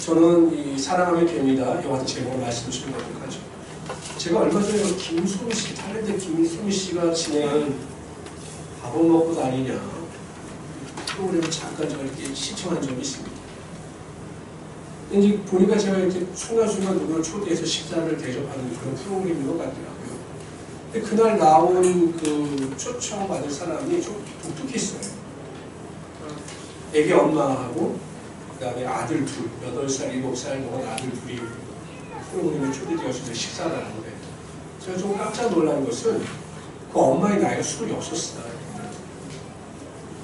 저는 이 사랑하면 됩니다. 이와같은 제목을 말씀드리도록 하죠. 제가 얼마 전에 김수미 씨, 탤런트 김수미 씨가 진행하는 밥은 먹고 다니냐 프로그램을 잠깐 제가 이렇게 시청한 적이 있습니다. 이제 보니까 제가 이렇게 순간순간 누구를 초대해서 식사를 대접하는 그런 프로그램인 것 같더라고요. 근데 그날 나온 그 초청받은 사람이 좀 독특했어요. 애기 엄마하고 그 다음에 아들 둘, 8살, 7살 먹은 아들 둘이 프로그램에 초대되어서 식사를 하는데 제가 좀 깜짝 놀란 것은 그 엄마의 나이가 26살.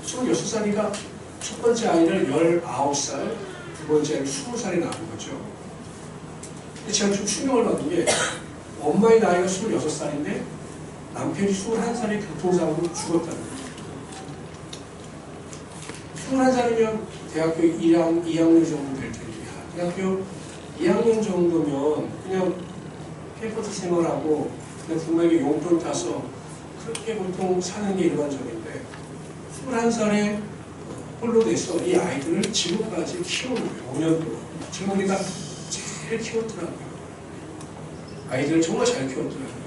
26살이니까 첫 번째 아이를 19살, 두 번째 아이를 20살이 낳은 거죠. 근데 제가 좀 충격을 받은 게 엄마의 나이가 26살인데 남편이 21살에 교통사고로 죽었다는 거죠. 21살이면 대학교 2학년 정도 될 텐데 대학교 2학년 정도면 그냥 캠퍼스 생활하고 그냥 부모에게 용돈 타서 그렇게 보통 사는 게 일반적인데 21살에 홀로 돼서 이 아이들을 지금까지 키우는 거예요. 5년 동안. 제가 보니까 잘 키웠더라고요. 아이들을 정말 잘 키웠더라고요.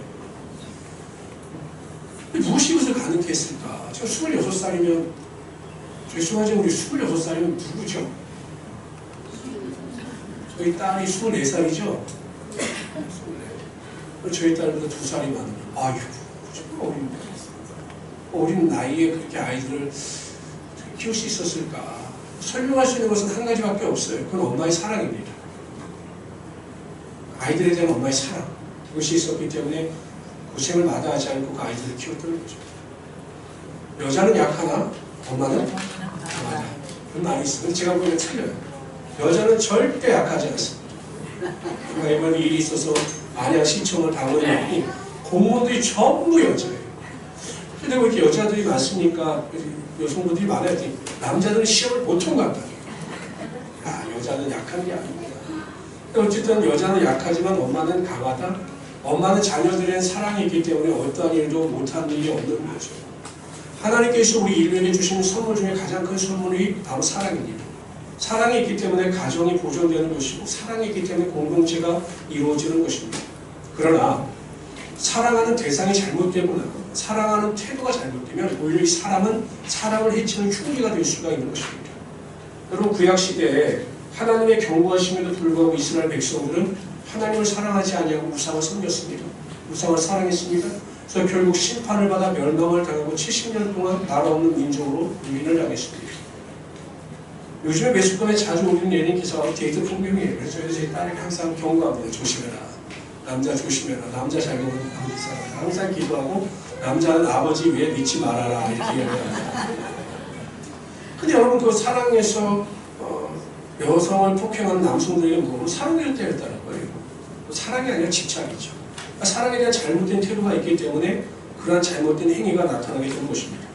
무엇이 이것을 가능케 했을까? 지금 26살이면 죄송하지만 우리 26살이면 누구죠? 저희 딸이 24살이죠? 저희 딸보다 2살이 많으면 아유, 정말 어린 나이에 그렇게 아이들을 키울 수 있었을까? 설명할 수 있는 것은 한 가지밖에 없어요. 그건 엄마의 사랑입니다. 아이들에 대한 엄마의 사랑. 그것이 있었기 때문에 고생을 마다하지 않고 그 아이들을 키웠던 거죠. 여자는 약하나 엄마는 강하다. 그런 말이 있어요. 제가 보기엔 틀려요. 여자는 절대 약하지 않습니다. 이번에 일이 있어서 안양 시청을 당원했더니 공무원들이 전부 여자예요. 근데 왜 이렇게 여자들이 많습니까? 여성분들이 많아야 돼. 남자들은 시험을 못 통과한다. 여자는 약한 게 아닙니다. 어쨌든 여자는 약하지만 엄마는 강하다. 엄마는 자녀들에는 사랑이 있기 때문에 어떠한 일도 못한 일이 없는 거죠. 하나님께서 우리 인류에게 주신 선물 중에 가장 큰 선물이 바로 사랑입니다. 사랑이 있기 때문에 가정이 보존되는 것이고 사랑이 있기 때문에 공동체가 이루어지는 것입니다. 그러나 사랑하는 대상이 잘못되거나 사랑하는 태도가 잘못되면 오히려 이 사람은 사랑을 해치는 흉기가 될 수가 있는 것입니다. 여러분 구약시대에 하나님의 경고하심에도 불구하고 이스라엘 백성들은 하나님을 사랑하지 아니하고 우상을 섬겼습니다. 우상을 사랑했습니다. 그래서 결국 심판을 받아 멸망을 당하고 70년 동안 나라 없는 민족으로 유인을 당했습니다. 요즘에 매스컴에 자주 오는 내린 기사가 데이트 폭력이에요. 그래서 제 딸이 항상 경고합니다. 조심해라. 남자 조심해라. 남자 잘 먹는 남자 사랑. 항상 기도하고 남자는 아버지 위에 믿지 말아라. 이렇게 이야기합니다. 근데 여러분 그 사랑에서 여성을 폭행하는 남성들에게 뭐로 사랑을 때렸다는 거예요. 사랑이 아니라 집착이죠. 그러니까 사랑에 대한 잘못된 태도가 있기 때문에 그러한 잘못된 행위가 나타나게 되는 것입니다.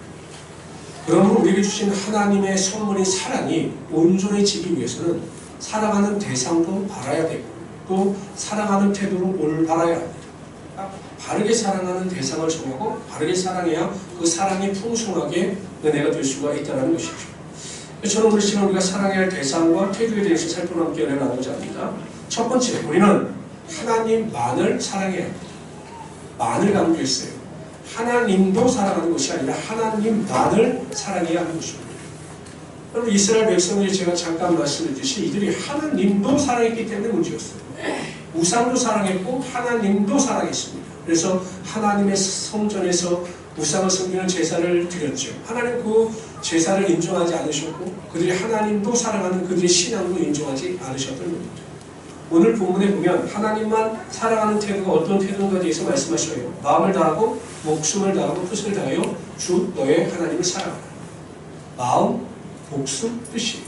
그러므로 우리에게 주신 하나님의 선물인 사랑이 온전해지기 위해서는 사랑하는 대상도 바라야 되고 또 사랑하는 태도로 올바라야 합니다. 바르게 사랑하는 대상을 정하고 바르게 사랑해야 그 사랑이 풍성하게 은혜가 될 수가 있다는 것이죠. 저는 오늘 시간 우리가 사랑해야 할 대상과 태도에 대해서 살펴보는 함께 은혜를 나누고자 합니다. 첫 번째, 우리는 하나님만을 사랑해야 합니다. 만을 강조했어요. 하나님도 사랑하는 것이 아니라 하나님만을 사랑해야 하는 것입니다. 여러분 이스라엘 백성들이 제가 잠깐 말씀드렸듯이 이들이 하나님도 사랑했기 때문에 문제였어요. 우상도 사랑했고 하나님도 사랑했습니다. 그래서 하나님의 성전에서 우상을 섬기는 제사를 드렸죠. 하나님 그 제사를 인정하지 않으셨고 그들이 하나님도 사랑하는 그들의 신앙도 인정하지 않으셨던 겁니다. 오늘 본문에 보면 하나님만 사랑하는 태도가 어떤 태도인가에 대해서 말씀하셔요. 마음을 다하고 목숨을 다하고 뜻을 다하여 주 너의 하나님을 사랑하라. 마음, 목숨, 뜻이에요.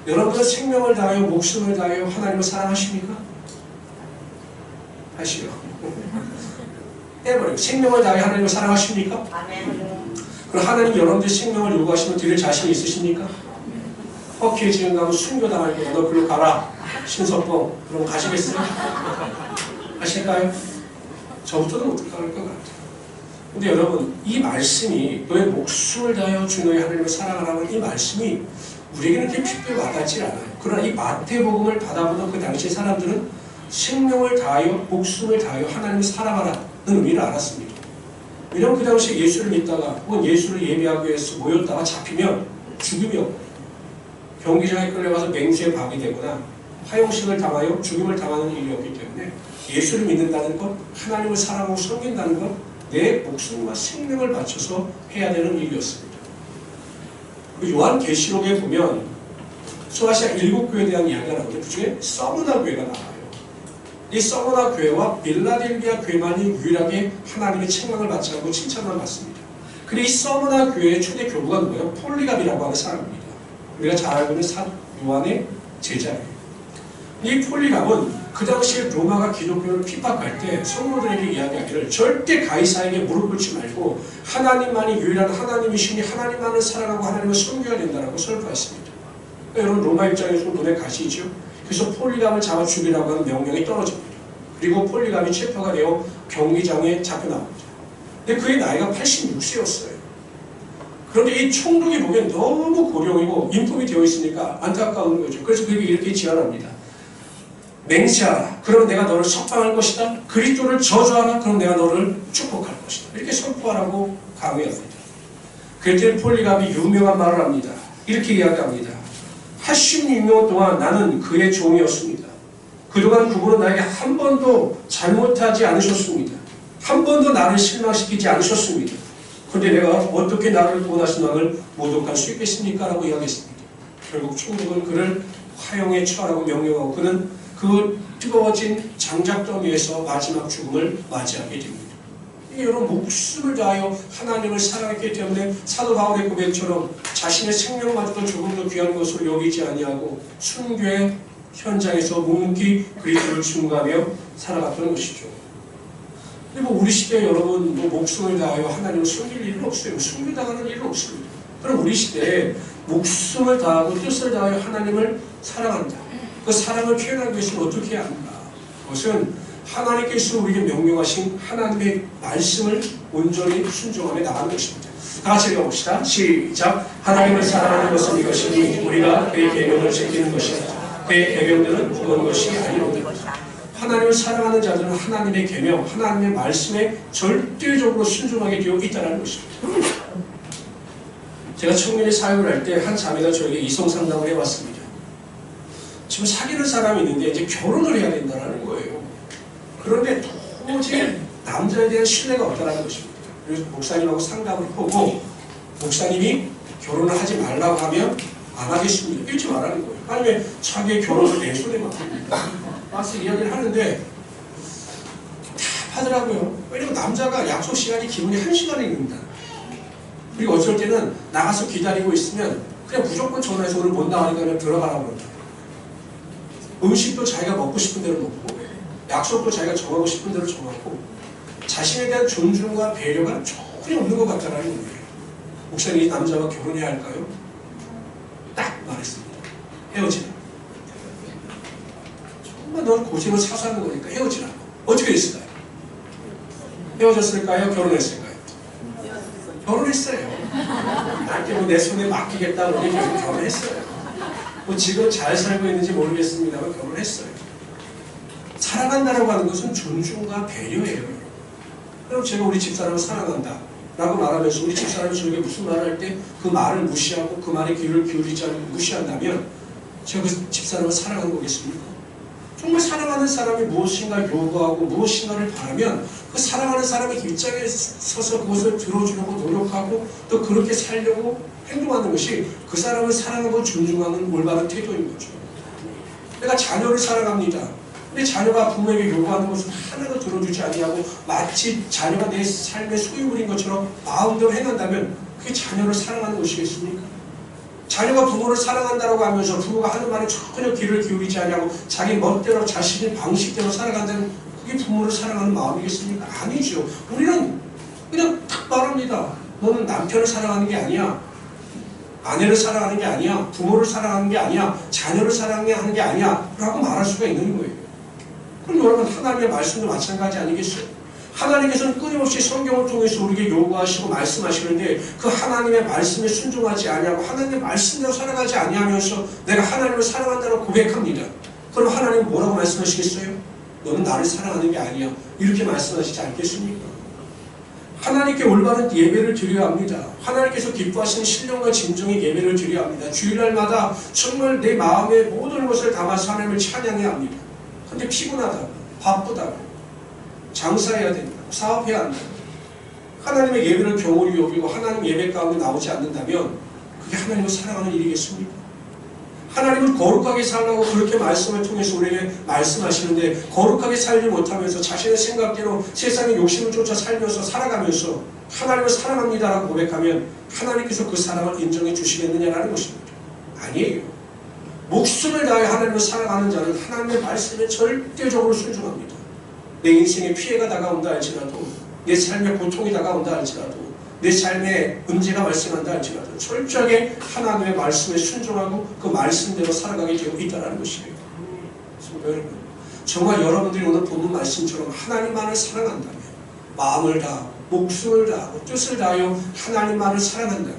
여러분은 생명을 다하여 목숨을 다하여 하나님을 사랑하십니까? 하시오. 해버려요. 생명을 다하여 하나님을 사랑하십니까? 아멘. 그럼 하나님 여러분들 생명을 요구하시면 드릴 자신이 있으십니까? 허키해지는 가면 순교당할 거야. 너 글로 가라. 신석봉. 그럼 가시겠어요? 하실까요? 저부터도 못할 것 같아요. 근데 여러분 이 말씀이 너의 목숨을 다하여 주 너의 하나님을 사랑하라는 이 말씀이 우리에게는 그게 핏불 와닿지 않아요. 그러나 이 마태복음을 받아보던 그 당시 사람들은 생명을 다하여 목숨을 다하여 하나님을 사랑하라는 의미를 알았습니다. 왜냐하면 그 당시에 예수를 믿다가 혹은 예수를 예배하기 위해서 모였다가 잡히면 죽음이었고 경기장에 끌려가서 맹수의 밥이 되거나 화형식을 당하여 죽음을 당하는 일이었기 때문에 예수를 믿는다는 것, 하나님을 사랑하고 섬긴다는 것, 내 목숨과 생명을 바쳐서 해야 되는 일이었습니다. 요한계시록에 보면 소아시아 7교회에 대한 이야기가 나오는데 그 중에 서머나 교회가 나와요. 이 서머나 교회와 빌라델비아 교회만이 유일하게 하나님의 책망을 받지 않고 칭찬만 받습니다. 그리고 이 서머나 교회의 초대 교부가 누구예요? 폴리갑이라고 하는 사람입니다. 우리가 잘 알고 있는 요한의 제자예요. 이 폴리갑은 그 당시에 로마가 기독교를 핍박할 때 성도들에게 이야기하기를 절대 가이사에게 무릎 꿇지 말고 하나님만이 유일한 하나님이시니 하나님만을 사랑하고 하나님을 섬겨야 된다고 설파했습니다. 여러분 로마 입장에서는 눈에 가시죠. 그래서 폴리갑을 잡아 죽이라고 하는 명령이 떨어집니다. 그리고 폴리갑이 체포가 되어 경기장에 잡혀나옵니다. 근데 그의 나이가 86세였어요. 그런데 이 총독이 보기엔 너무 고령이고 인품이 되어 있으니까 안타까운 거죠. 그래서 그에게 이렇게 지랄합니다. 맹세하라. 그럼 내가 너를 석방할 것이다. 그리스도를 저주하라. 그럼 내가 너를 축복할 것이다. 이렇게 선포하라고 강요합니다. 그때 폴리갑이 유명한 말을 합니다. 이렇게 이야기합니다. 86년 동안 나는 그의 종이었습니다. 그동안 그분은 나에게 한 번도 잘못하지 않으셨습니다. 한 번도 나를 실망시키지 않으셨습니다. 그런데 내가 어떻게 나를 구원하신 왕을 모독할 수 있겠습니까? 라고 이야기했습니다. 결국 총독은 그를 화형에 처하라고 명령하고 그는 그 뜨거워진 장작더미에서 마지막 죽음을 맞이하게 됩니다. 여러분 목숨을 다하여 하나님을 사랑했기 때문에 사도 바울의 고백처럼 자신의 생명마저도 조금 더 귀한 것으로 여기지 아니하고 순교의 현장에서 묵묵히 그리스도를 증거하며 살아갔던 것이죠. 근데 우리 시대에 여러분 목숨을 다하여 하나님을 숨길 일은 없어요. 숨기당하는 일은 없습니다. 그럼 우리 시대에 목숨을 다하고 뜻을 다하여 하나님을 사랑한다. 그 사랑을 표현하기 위해서는 어떻게 해야 하는가? 그것은 하나님께서 우리에게 명령하신 하나님의 말씀을 온전히 순종하며 나가는 것입니다. 다 같이 읽어봅시다. 시작. 하나님을 사랑하는 것은 이것이니 우리가 그의 계명을 지키는 것이다. 그의 계명들은 그런 것이 아니로다. 하나님을 사랑하는 자들은 하나님의 계명, 하나님의 말씀에 절대적으로 순종하게 되어 있다는 것입니다. 제가 청년의 사역을 할 때 한 자매가 저에게 이성 상담을 해왔습니다. 지금 사귀는 사람이 있는데 이제 결혼을 해야 된다는 거예요. 그런데 도저히 남자에 대한 신뢰가 없다는 것입니다. 그래서 목사님하고 상담을 하고 목사님이 결혼을 하지 말라고 하면 안 하겠습니다. 이렇게 말하는 거예요. 아니면 자기의 결혼을 내 손에 맡깁니다. 와서 이야기를 하는데 답하더라고요. 왜냐면 남자가 약속 시간이 기본이 1시간이 있는다. 그리고 어쩔 때는 나가서 기다리고 있으면 그냥 무조건 전화해서 오늘 못 나가니까 그냥 들어가라고 그런다. 음식도 자기가 먹고 싶은 대로 먹고 약속도 자기가 정하고 싶은 대로 정하고 자신에 대한 존중과 배려가 전혀 없는 것 같다는 거예요. 목사님 이 남자와 결혼해야 할까요? 딱 말했습니다. 헤어지라. 정말 넌 고생을 사서 하는 거니까 헤어지라. 어떻게 됐을까요? 헤어졌을까요? 결혼했을까요? 결혼했어요. 나한테 내 손에 맡기겠다 그러니 결혼했어요. 지금 잘 살고 있는지 모르겠습니다만 결혼했어요. 사랑한다라고 하는 것은 존중과 배려예요. 그럼 제가 우리 집사람을 사랑한다 라고 말하면서 우리 집사람이 저에게 무슨 말을 할 때 그 말을 무시하고 그 말에 귀를 기울이지 않고 무시한다면 제가 그 집사람을 사랑하는 거겠습니까? 정말 사랑하는 사람이 무엇인가 요구하고 무엇인가를 바라면 그 사랑하는 사람의 입장에 서서 그것을 들어주려고 노력하고 또 그렇게 살려고 행동하는 것이 그 사람을 사랑하고 존중하는 올바른 태도인 거죠. 내가 자녀를 사랑합니다. 근데 자녀가 부모에게 요구하는 것을 하나도 들어주지 아니하고 마치 자녀가 내 삶의 소유물인 것처럼 마음대로 행한다면 그게 자녀를 사랑하는 것이겠습니까? 자녀가 부모를 사랑한다고 하면서 부모가 하는 말에 전혀 귀를 기울이지 아니하고 자기 멋대로 자신의 방식대로 살아간다면 그게 부모를 사랑하는 마음이겠습니까? 아니죠. 우리는 그냥 딱 말합니다. 너는 남편을 사랑하는 게 아니야. 아내를 사랑하는 게 아니야. 부모를 사랑하는 게 아니야. 자녀를 사랑하는 게 아니야. 라고 말할 수가 있는 거예요. 그럼 여러분 하나님의 말씀도 마찬가지 아니겠어요? 하나님께서는 끊임없이 성경을 통해서 우리에게 요구하시고 말씀하시는데 그 하나님의 말씀에 순종하지 아니하고 하나님의 말씀대로 살아가지 아니하면서 내가 하나님을 사랑한다고 고백합니다. 그럼 하나님은 뭐라고 말씀하시겠어요? 너는 나를 사랑하는 게 아니야. 이렇게 말씀하시지 않겠습니까? 하나님께 올바른 예배를 드려야 합니다. 하나님께서 기뻐하시는 신령과 진정의 예배를 드려야 합니다. 주일날마다 정말 내 마음의 모든 것을 담아서 하나님을 찬양해야 합니다. 근데 피곤하다고, 바쁘다고, 장사해야 된다고, 사업해야 한다고, 하나님의 예배를 경홀히 여기고 하나님 예배 가운데 나오지 않는다면 그게 하나님을 사랑하는 일이겠습니까? 하나님은 거룩하게 살라고 그렇게 말씀을 통해서 우리에게 말씀하시는데 거룩하게 살지 못하면서 자신의 생각대로 세상의 욕심을 쫓아 살면서 살아가면서 하나님을 사랑합니다라고 고백하면 하나님께서 그 사랑을 인정해 주시겠느냐라는 것입니다. 아니에요. 목숨을 다해 하나님을 사랑하는 자는 하나님의 말씀에 절대적으로 순종합니다. 내 인생에 피해가 다가온다 할지라도, 내 삶에 고통이 다가온다 할지라도, 내 삶에 문제가 발생한다 할지라도 철저하게 하나님의 말씀에 순종하고 그 말씀대로 살아가게 되고 있다는 것이에요. 여러분, 정말 여러분들이 오늘 본문 말씀처럼 하나님만을 사랑한다면, 마음을 다, 목숨을 다하고 뜻을 다하여 하나님만을 사랑한다면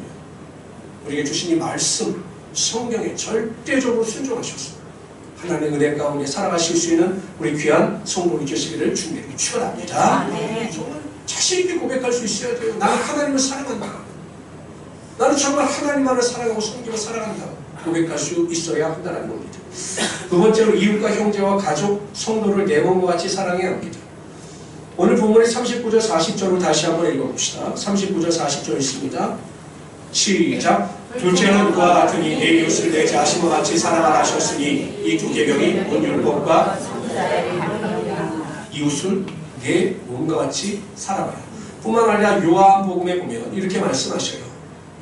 우리에게 주신 이 말씀, 성경에 절대적으로 순종하셔서 하나님의 은혜 가운데 살아가실 수 있는 우리 귀한 성도님 되시기를 주님께 축원합니다. 정말 자신 있게 고백할 수 있어야 돼요. 나는 하나님을 사랑한다. 나는 정말 하나님만을 사랑하고 성경을 사랑한다. 고백할 수 있어야 한다는 겁니다. 두 번째로 이웃과 형제와 가족, 성도를 내 몸과 같이 사랑해야 합니다. 오늘 본문의 39절 40절을 다시 한번 읽어봅시다. 39절 40절 있습니다. 시작. 둘째는 그와 같으니 내 이웃을 내 자신과 같이 사랑하라 하셨으니 이 두 계명이 본 율법과 이웃을 내 몸과 같이 사랑하라. 뿐만 아니라 요한복음에 보면 이렇게 말씀하셔요.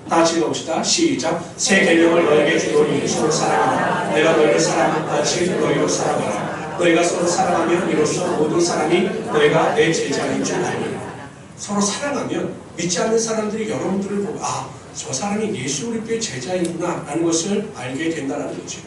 다 같이 읽어봅시다. 시작. 새 계명을 너에게 주노니 서로 사랑하라. 내가 너희를 사랑한 것 같이 너희로 사랑하라. 너희가 서로 사랑하면 이로써 모든 사람이 너희가 내 제자인 줄 알리라. 서로 사랑하면 믿지 않는 사람들이 여러분들을 보고 저 사람이 예수 그리스도의 제자이구나 라는 것을 알게 된다는 거죠.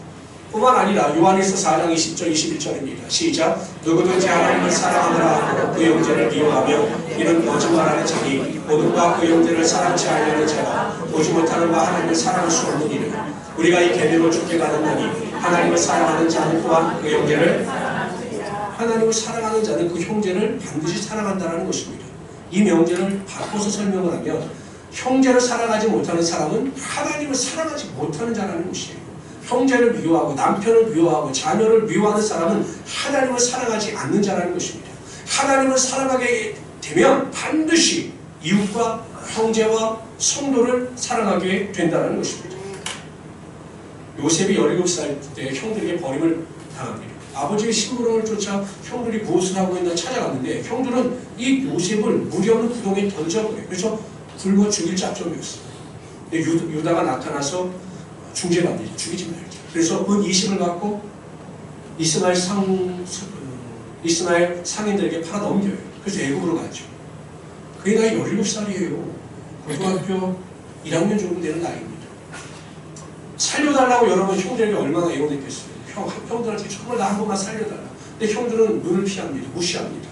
뿐만 아니라 요한일서 4장 20절 21절입니다. 시작. 누구든지 하나님을 사랑하느라 하고 그 형제를 미워하며 이는 거짓말하는 자니 모든가 그 형제를 사랑치 아니하는 자가 보지 못하는 바 하나님을 사랑할 수 없는 이라. 우리가 이 계명을 쫓게 가는다니 하나님을 사랑하는 자는 또한 그 형제를 하나님을 사랑하는 자는 그 형제를 반드시 사랑한다는 것입니다. 이 명제를 바꿔서 설명을 하면 형제를 사랑하지 못하는 사람은 하나님을 사랑하지 못하는 자라는 것이에요. 형제를 미워하고 남편을 미워하고 자녀를 미워하는 사람은 하나님을 사랑하지 않는 자라는 것입니다. 하나님을 사랑하게 되면 반드시 이웃과 형제와 성도를 사랑하게 된다는 것입니다. 요셉이 17살 때 형들에게 버림을 당합니다. 아버지의 심부름을 쫓아 형들이 무엇을 하고 있나 찾아갔는데 형들은 이 요셉을 물이 없는 구덩이에 던져버려요. 그래서 굶어 죽일 작정이었어요. 유다가 나타나서 중재합니다. 죽이지 말자. 그래서 은 20을 갖고 이스마엘 상인들에게 팔아 넘겨요. 그래서 애굽으로 가죠. 그게 나이 17살이에요. 고등학교 1학년 정도 되는 나이입니다. 살려달라고 여러분 형들에게 얼마나 애원했겠어요. 형들한테 정말 나 한 번만 살려달라. 근데 형들은 눈을 피합니다. 무시합니다.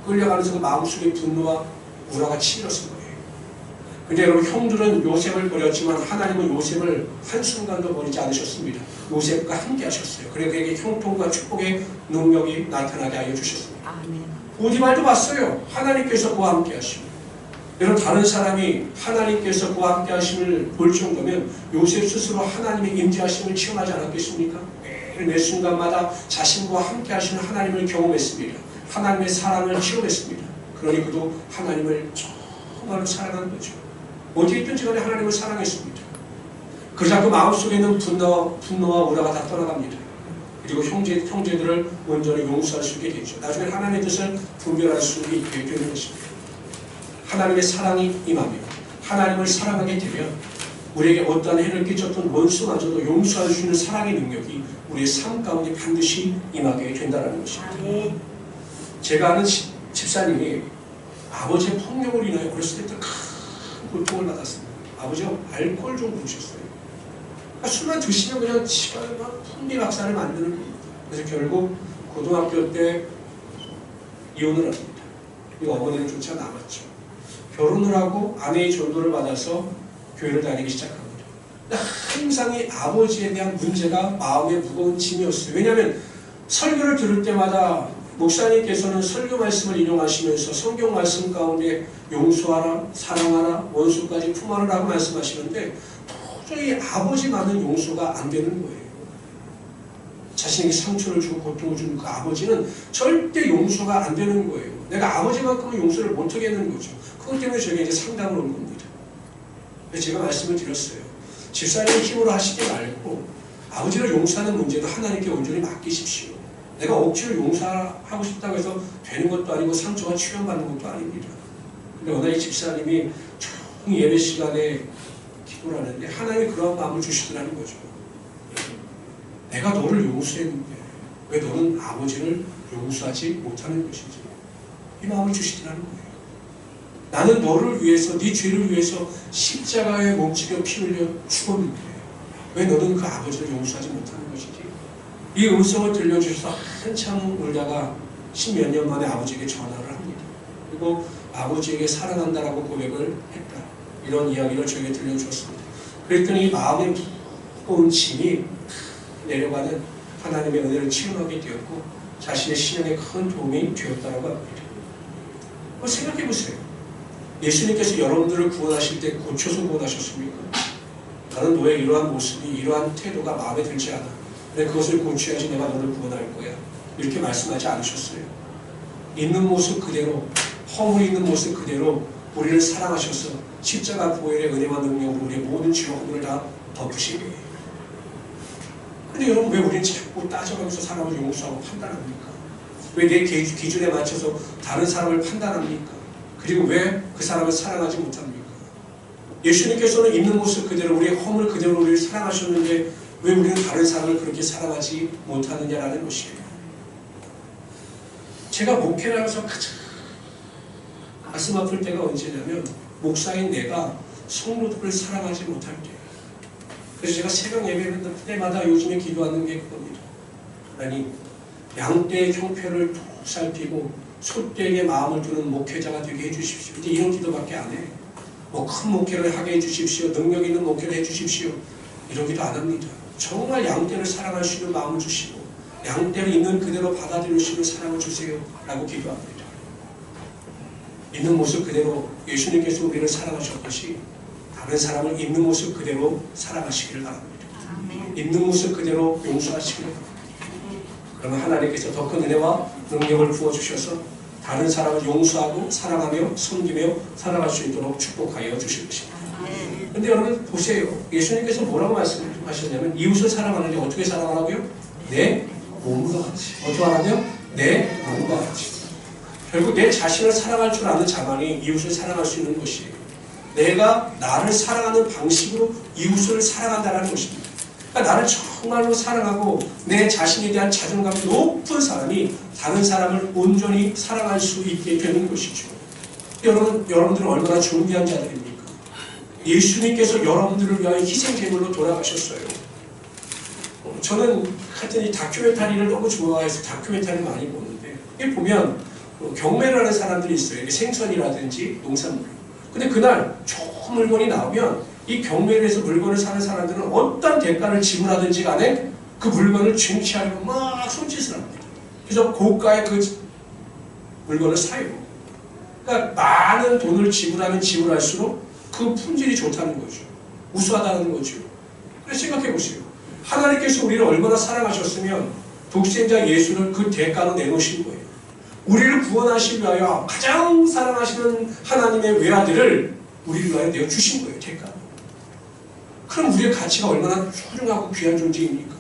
끌려가면서 그 마음속에 분노와 우라가 치밀었을 거예요. 근데 여러분 형들은 요셉을 버렸지만 하나님은 요셉을 한순간도 버리지 않으셨습니다. 요셉과 함께 하셨어요. 그래서 그에게 형통과 축복의 능력이 나타나게 하여 주셨습니다. 보디발도 봤어요. 하나님께서 그와 함께 하시고. 여러분 다른 사람이 하나님께서 그와 함께 하심을 볼 정도면 요셉 스스로 하나님의 임재하심을 체험하지 않았겠습니까? 매 순간마다 자신과 함께 하시는 하나님을 경험했습니다. 하나님의 사랑을 체험했습니다. 그러니 그도 하나님을 정말로 사랑한 거죠. 어디에 있든지 간에 하나님을 사랑했습니다. 그러자 그 마음속에 있는 분노와 우라가 다 떠나갑니다. 그리고 형제들을 온전히 용서할 수 있게 되죠. 나중에 하나님의 뜻을 분별할 수 있게 되는 것입니다. 하나님의 사랑이 임하며 하나님을 사랑하게 되면 우리에게 어떠한 해를 끼쳤던 원수마저도 용서할 수 있는 사랑의 능력이 우리의 삶 가운데 반드시 임하게 된다는 것입니다. 제가 아는 집사님이 아버지의 폭력으로 인하여 어렸을 때부터 큰 고통을 받았습니다. 아버지가 알코올 좀 부으셨어요. 그러니까 술만 드시면 그냥 지가 막 풍비박산을 만드는 겁니다. 그래서 결국 고등학교 때 이혼을 합니다. 이 어머니를 쫓아 나갔죠. 결혼을 하고 아내의 전도를 받아서 교회를 다니기 시작합니다. 항상 이 아버지에 대한 문제가 마음에 무거운 짐이었어요. 왜냐하면 설교를 들을 때마다 목사님께서는 설교 말씀을 인용하시면서 성경 말씀 가운데 용서하라, 사랑하라, 원수까지 품어라라고 말씀하시는데 도저히 아버지만은 용서가 안 되는 거예요. 자신에게 상처를 주고 고통을 주는 그 아버지는 절대 용서가 안 되는 거예요. 내가 아버지만큼은 용서를 못 하겠는 거죠. 그것 때문에 저에게 이제 상담을 온 겁니다. 그래서 제가 말씀을 드렸어요. 집사님 힘으로 하시지 말고 아버지를 용서하는 문제도 하나님께 온전히 맡기십시오. 내가 억지로 용서하고 싶다고 해서 되는 것도 아니고 상처가 치유받는 것도 아닙니다. 근데 어느 날 집사님이 조용히 예배 시간에 기도를 하는데 하나님이 그런 마음을 주시더라는 거죠. 내가 너를 용서했는데 왜 너는 아버지를 용서하지 못하는 것인지 이 마음을 주시더라는 거예요. 나는 너를 위해서 네 죄를 위해서 십자가에 몸집여 피 흘려 죽었는데 왜 너는 그 아버지를 용서하지 못하는 것인지 이 음성을 들려주셔서 한참 울다가 십몇 년 만에 아버지에게 전화를 합니다. 그리고 아버지에게 사랑한다라고 고백을 했다. 이런 이야기를 저에게 들려주었습니다. 그랬더니 마음에 무거운 짐이 내려가는 하나님의 은혜를 체험하게 되었고 자신의 신앙에 큰 도움이 되었다고 합니다. 생각해 보세요. 예수님께서 여러분들을 구원하실 때 고쳐서 구원하셨습니까? 나는 너의 이러한 모습이 이러한 태도가 마음에 들지 않아. 근데 그것을 고쳐야지 내가 너를 구원할 거야. 이렇게 말씀하지 않으셨어요. 있는 모습 그대로 허물 있는 모습 그대로 우리를 사랑하셔서 십자가 보혈의 은혜와 능력으로 우리의 모든 죄와 허물을 다 덮으시게. 근데 여러분 왜 우리는 자꾸 따져가면서 사람을 용서하고 판단합니까? 왜 내 기준에 맞춰서 다른 사람을 판단합니까? 그리고 왜 그 사람을 사랑하지 못합니까? 예수님께서는 있는 모습 그대로 우리의 허물 그대로 우리를 사랑하셨는데 왜 우리는 다른 사람을 그렇게 사랑하지 못하느냐라는 것이에요. 제가 목회를 하면서 가장 가슴 아플 때가 언제냐면 목사인 내가 성도들을 사랑하지 못할 때예요. 그래서 제가 새벽 예배를 때마다 요즘에 기도하는 게 그겁니다. 하나님, 양떼의 형편을 툭 살피고 소떼에게 마음을 두는 목회자가 되게 해주십시오. 이제 이런 기도밖에 안 해. 뭐 큰 목회를 하게 해주십시오. 능력 있는 목회를 해주십시오. 이런 기도 안 합니다. 정말 양떼를 사랑할 수 있는 마음을 주시고 양떼를 있는 그대로 받아들일 수 있는 사랑을 주세요. 라고 기도합니다. 있는 모습 그대로 예수님께서 우리를 사랑하셨듯이 다른 사람을 있는 모습 그대로 사랑하시기를 바랍니다. 있는 모습 그대로 용서하시기를 바랍니다. 그러면 하나님께서 더 큰 은혜와 능력을 부어주셔서 다른 사람을 용서하고 사랑하며 섬기며 살아갈 수 있도록 축복하여 주실 것입니다. 그런데 여러분 보세요. 예수님께서 뭐라고 말씀하셨냐면 이웃을 사랑하는데 어떻게 사랑하라고요? 내 몸과 같이. 어떻게 하라고요? 내 몸과 같이. 결국 내 자신을 사랑할 줄 아는 자만이 이웃을 사랑할 수 있는 것이에요. 내가 나를 사랑하는 방식으로 이웃을 사랑한다는 것입니다. 그러니까 나를 정말로 사랑하고 내 자신에 대한 자존감이 높은 사람이 다른 사람을 온전히 사랑할 수 있게 되는 것이죠. 여러분들은 얼마나 존귀한 자들입니까? 예수님께서 여러분들을 위하여 희생제물로 돌아가셨어요. 저는 하여튼 이 다큐멘터리를 너무 좋아해서 다큐멘터리를 많이 보는데 이게 보면 경매를 하는 사람들이 있어요. 생선이라든지 농산물. 근데 그날 좋은 물건이 나오면 이 경매를 해서 물건을 사는 사람들은 어떤 대가를 지불하든지 간에 그 물건을 쟁취하려고 막 손짓을 합니다. 그래서 고가의 그 물건을 사요. 그러니까 많은 돈을 지불하면 지불할수록 그 품질이 좋다는 거죠. 우수하다는 거죠. 그래서 생각해 보세요. 하나님께서 우리를 얼마나 사랑하셨으면 독생자 예수를 그 대가로 내놓으신 거예요. 우리를 구원하시기 위하여 가장 사랑하시는 하나님의 외아들을 우리를 위하여 내어주신 거예요. 대가로. 그럼 우리의 가치가 얼마나 소중하고 귀한 존재입니까?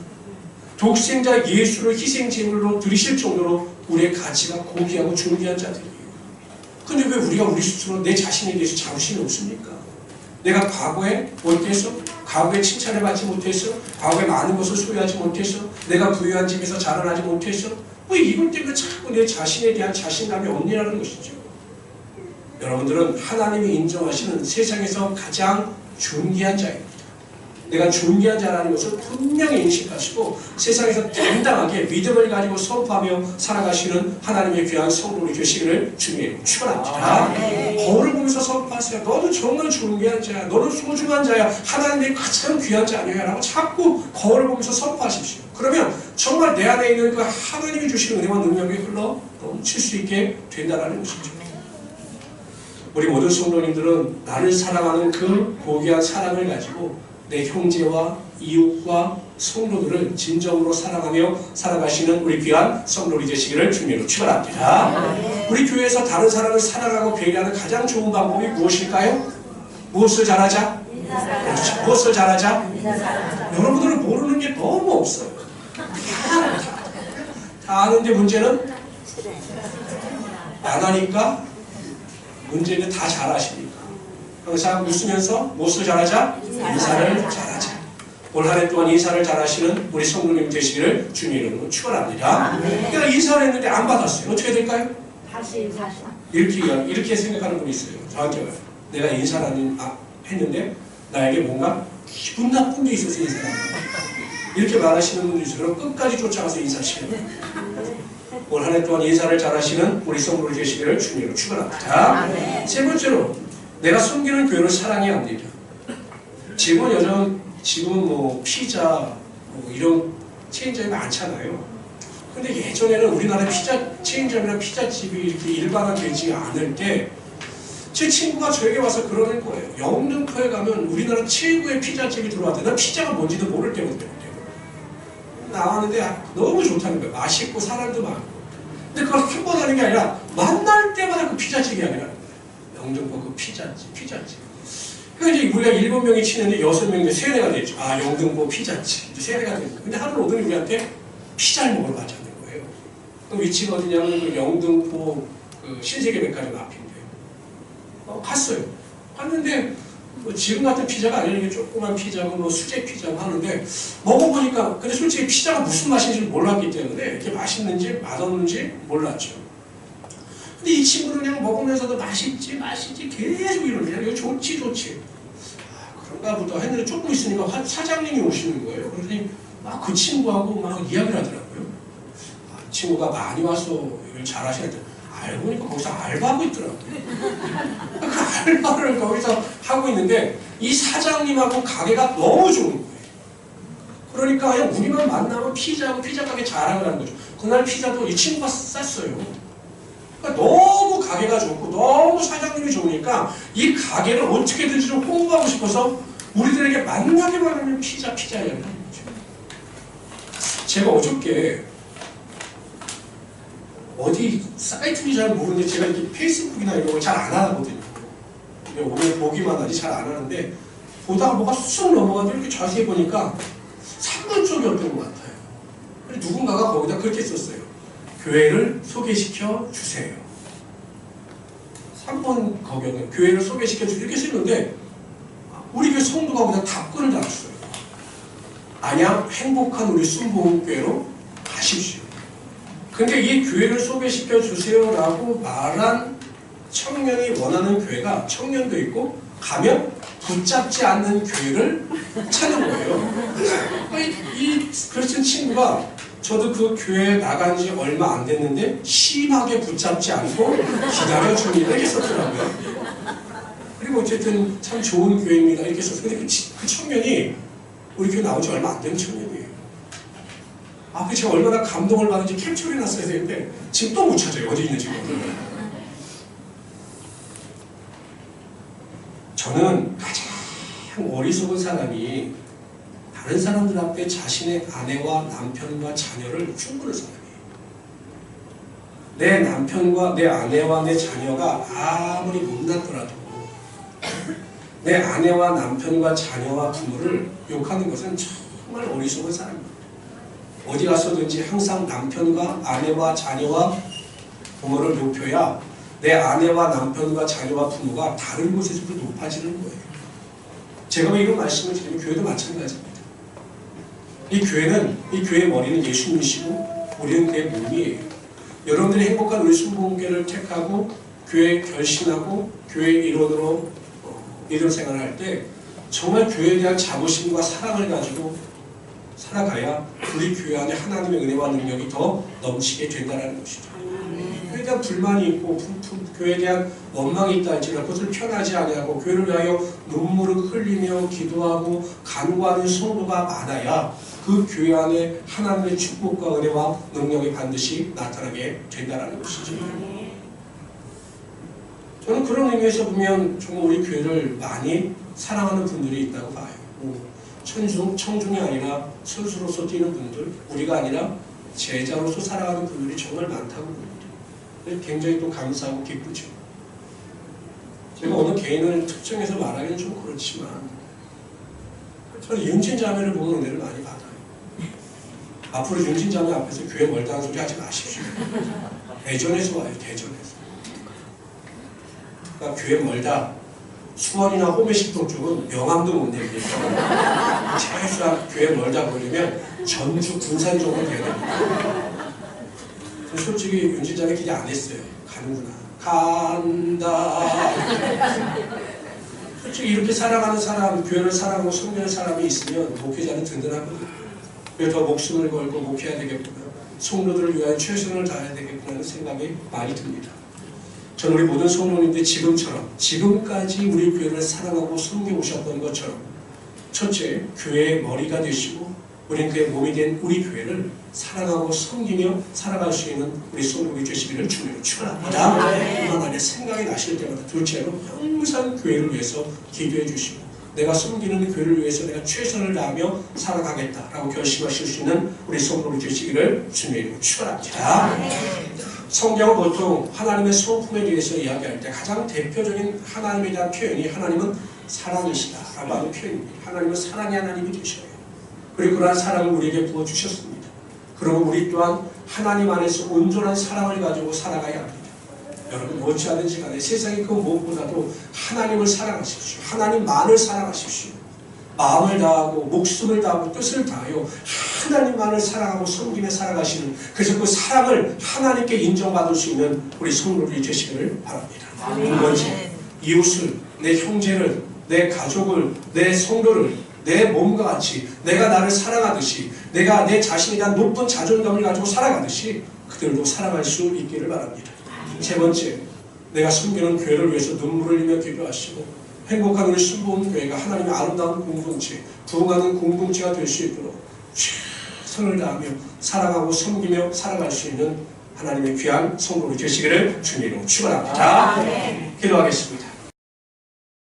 독생자 예수를 희생제물로 드리실 정도로 우리의 가치가 고귀하고 존귀한 자들이에요. 근데 왜 우리가 우리 스스로 내 자신에 대해서 자부심이 없습니까? 내가 과거에 어때서? 과거에 칭찬을 받지 못해서? 과거에 많은 것을 소유하지 못해서? 내가 부유한 집에서 자라나지 못해서? 왜 이것 때문에 자꾸 내 자신에 대한 자신감이 없냐는 것이죠. 여러분들은 하나님이 인정하시는 세상에서 가장 존귀한 자입니다. 내가 존귀한 자라는 것을 분명히 인식하시고 세상에서 당당하게 믿음을 가지고 선포하며 살아가시는 하나님의 귀한 성도로 되시기를 주님 축원합니다. 거울을 보면서 선포하세요. 너도 정말 존귀한 자야. 너는 소중한 자야. 하나님의 가장 귀한 자녀야 라고 자꾸 거울을 보면서 선포하십시오. 그러면 정말 내 안에 있는 그 하나님이 주시는 은혜와 능력이 흘러 넘칠 수 있게 된다는 것이죠. 우리 모든 성도님들은 나를 사랑하는 그 고귀한 사랑을 가지고 내 형제와 이웃과 성도들을 진정으로 사랑하며 살아가시는 우리 귀한 성도들이 되시기를 주님으로 축원합니다. 우리 교회에서 다른 사람을 사랑하고 배려하는 가장 좋은 방법이 무엇일까요? 무엇을 잘하자? 무엇을 잘하자? 여러분들은 모르는 게 너무 없어요. 다 아는데 문제는 안 하니까 문제는 다 잘하시니까. 항상 웃으면서 무엇을 잘하자? 인사를 잘하자. 올 한 해 동안 인사를 잘하시는 우리 성도님 되시기를 주님 이름으로 축원합니다. 내가 인사를 했는데 안 받았어요. 어떻게 될까요? 다시 인사하자. 이렇게 생각하는 분이 있어요. 저한테 와요. 내가 인사를 했는데 나에게 뭔가 기분 나쁜 게 있어서 인사를 한 거야. 이렇게 말하시는 분들이 있어요. 그럼 끝까지 쫓아가서 인사시켜요. 올 한 해 동안 인사를 잘하시는 우리 성도들 되시기를 주님으로 축원합니다. 세 번째로 내가 섬기는 교회를 사랑해야 합니다. 지금은 뭐 피자 이런 체인점이 많잖아요. 근데 예전에는 우리나라 피자 체인점이나 피자집이 이렇게 일반화되지 않을 때 제 친구가 저에게 와서 그러는 거예요. 영등포에 가면 우리나라 최고의 피자집이 들어왔는데 난 피자가 뭔지도 모를 때거든요. 나왔는데 너무 좋다는 거예요. 맛있고 사람도 많고. 근데 그걸 한 번 하는 게 아니라 만날 때마다 그 피자집이 아니라 영등포 그 피자집. 그러니까 이제 우리가 7명이 치는데 6명이 3대가 됐죠. 아, 영등포 피자집. 이제 3대가 됐죠. 근데 하루 오더니 우리한테 피자를 먹으러 가자는 거예요. 그 위치가 어디냐면 그 영등포 그 신세계백화점 앞인데. 갔어요. 갔는데 뭐 지금 같은 피자가 아니라 이게 조그만 피자고 뭐 수제 피자고 하는데 먹어보니까 근데 솔직히 피자가 무슨 맛인지 몰랐기 때문에 이렇게 맛있는지 맛없는지 몰랐죠. 근데 이 친구는 그냥 먹으면서도 맛있지 계속 이러냐. 이거 좋지. 그런가 보다 했는데 조금 있으니까 사장님이 오시는 거예요. 그러더니 막 그 친구하고 막 이야기를 하더라고요. 친구가 많이 와서 이걸 잘하시는데 알고 보니까 거기서 알바하고 있더라고요. 그 알바를 거기서 하고 있는데 이 사장님하고 가게가 너무 좋은 거예요. 그러니까 그냥 우리만 만나면 피자 가게 자랑을 하는 거죠. 그날 피자도 이 친구가 쌌어요. 그러니까 너무 가게가 좋고 너무 사장님이 좋으니까 이 가게를 어떻게든지 좀 홍보하고 싶어서 우리들에게 만나기만 하면 피자 이야기를 하는 거죠. 제가 어저께 어디 사이트인지 잘 모르는데 제가 이렇게 페이스북이나 이런 걸 잘 안 하거든요. 오늘 보기만 하지 잘 안 하는데 보다가 뭐가 쑥 넘어가서 이렇게 자세히 보니까 3번 쪽이었던 것 같아요. 누군가가 거기다 그렇게 썼어요. 교회를 소개시켜 주세요. 3번 거기는 교회를 소개시켜 주세요. 이렇게 쓰는데 우리 교회 성도가 그냥 답글을 달았어요. 안양 행복한 우리 순복음교회로 가십시오. 근데 이 교회를 소개시켜 주세요라고 말한 청년이 원하는 교회가 청년도 있고 가면 붙잡지 않는 교회를 찾는 거예요. 이 그렇은 친구가 저도 그 교회에 나간 지 얼마 안 됐는데 심하게 붙잡지 않고 기다려주는 이렇게 썼더라고요. 그리고 어쨌든 참 좋은 교회입니다 이렇게 썼어요. 근데 그 청년이 우리 교회 나온 지 얼마 안 된 청년이에요. 그 제가 얼마나 감동을 받는지 캡처를 해놨어야 되는데 지금 또 못 찾아요. 어디 있는지. 저는 가장 어리석은 사람이 다른 사람들 앞에 자신의 아내와 남편과 자녀를 흉보는 사람이에요. 내 남편과 내 아내와 내 자녀가 아무리 못났더라도 내 아내와 남편과 자녀와 부모를 욕하는 것은 정말 어리석은 사람입니다. 어디 가서든지 항상 남편과 아내와 자녀와 부모를 높여야 내 아내와 남편과 자녀와 부모가 다른 곳에서도 높아지는 거예요. 제가 왜 이런 말씀을 드리면 교회도 마찬가지입니다. 이 교회의 머리는 예수님이시고 우리는 그의 몸이에요. 여러분들이 행복한 우리 순복음교회를 택하고 교회에 결신하고 교회의 일원으로 믿음 생활을 할 때 정말 교회에 대한 자부심과 사랑을 가지고 살아가야 우리 교회 안에 하나님의 은혜와 능력이 더 넘치게 된다는 것이죠. 교회에 대한 불만이 있고 교회에 대한 원망이 있다 할지라도 그것을 편하지 아니하고 교회를 위하여 눈물을 흘리며 기도하고 간구하는 성도가 많아야 그 교회 안에 하나님의 축복과 은혜와 능력이 반드시 나타나게 된다는 것이죠. 저는 그런 의미에서 보면 정말 우리 교회를 많이 사랑하는 분들이 있다고 봐요. 청중이 아니라 선수로서 뛰는 분들, 우리가 아니라 제자로서 살아가는 분들이 정말 많다고 봅니다. 굉장히 또 감사하고 기쁘죠. 제가 어느 개인을 특정해서 말하기는 좀 그렇지만 저는 윤진 자매를 보면 은혜를 많이 받아요. 앞으로 윤진 자매 앞에서 교회 멀다는 소리 하지 마십시오. 대전에서 와요. 대전에서. 그러니까 교회 멀다. 수원이나 호매식동 쪽은 명함도 못 내립니다. 최소한 교회 멀다 보려면 전주 군산 정도 돼야 됩니다. 솔직히 윤진자매 기대 안 했어요. 가는구나. 간다. 솔직히 이렇게 살아가는 사람, 교회를 사랑하고 섬기는 사람이 있으면 목회자는 든든하거든요. 왜 더 목숨을 걸고 목회해야 되겠구나. 성도들을 위하여 최선을 다해야 되겠구나 하는 생각이 많이 듭니다. 저는 우리 모든 성도님들 지금처럼 지금까지 우리 교회를 사랑하고 섬겨오셨던 것처럼 첫째, 교회의 머리가 되시고 우리는 그의 몸이 된 우리 교회를 사랑하고 섬기며 살아갈 수 있는 우리 성도들이 되시기를 주님으로 축원합니다. 하나님의 생각이 나실 때마다 둘째로 항상 교회를 위해서 기도해 주시고 내가 섬기는 교회를 위해서 내가 최선을 다하며 살아가겠다라고 결심하실 수 있는 우리 성도들이 되시기를 주님으로 축원합니다. 성경은 보통 하나님의 성품에 대해서 이야기할 때 가장 대표적인 하나님에 대한 표현이 하나님은 사랑이시다라고 하는 표현입니다. 하나님은 사랑의 하나님이 되셔요. 그리고 그러한 사랑을 우리에게 부어주셨습니다. 그리고 우리 또한 하나님 안에서 온전한 사랑을 가지고 살아가야 합니다. 여러분 무엇이든지 간에 세상의 그 무엇보다도 하나님을 사랑하십시오. 하나님만을 사랑하십시오. 마음을 다하고 목숨을 다하고 뜻을 다하여 하나님만을 사랑하고 섬기며 살아가시는 그래서 그 사랑을 하나님께 인정받을 수 있는 우리 성도들이 되시기를 바랍니다. 두 번째, 이웃을, 내 형제를, 내 가족을, 내 성도를 내 몸과 같이 내가 나를 사랑하듯이 내가 내 자신에 대한 높은 자존감을 가지고 살아가듯이 그들도 사랑할 수 있기를 바랍니다. 세 번째, 내가 섬기는 교회를 위해서 눈물을 흘리며 기도하시고 행복한 우리 순복음 교회가 하나님의 아름다운 공동체, 부흥하는 공동체가 될 수 있도록 최선을 다하며 사랑하고 섬기며 살아갈 수 있는 하나님의 귀한 성도로 되시기를 주님으로 축원합니다. 기도하겠습니다.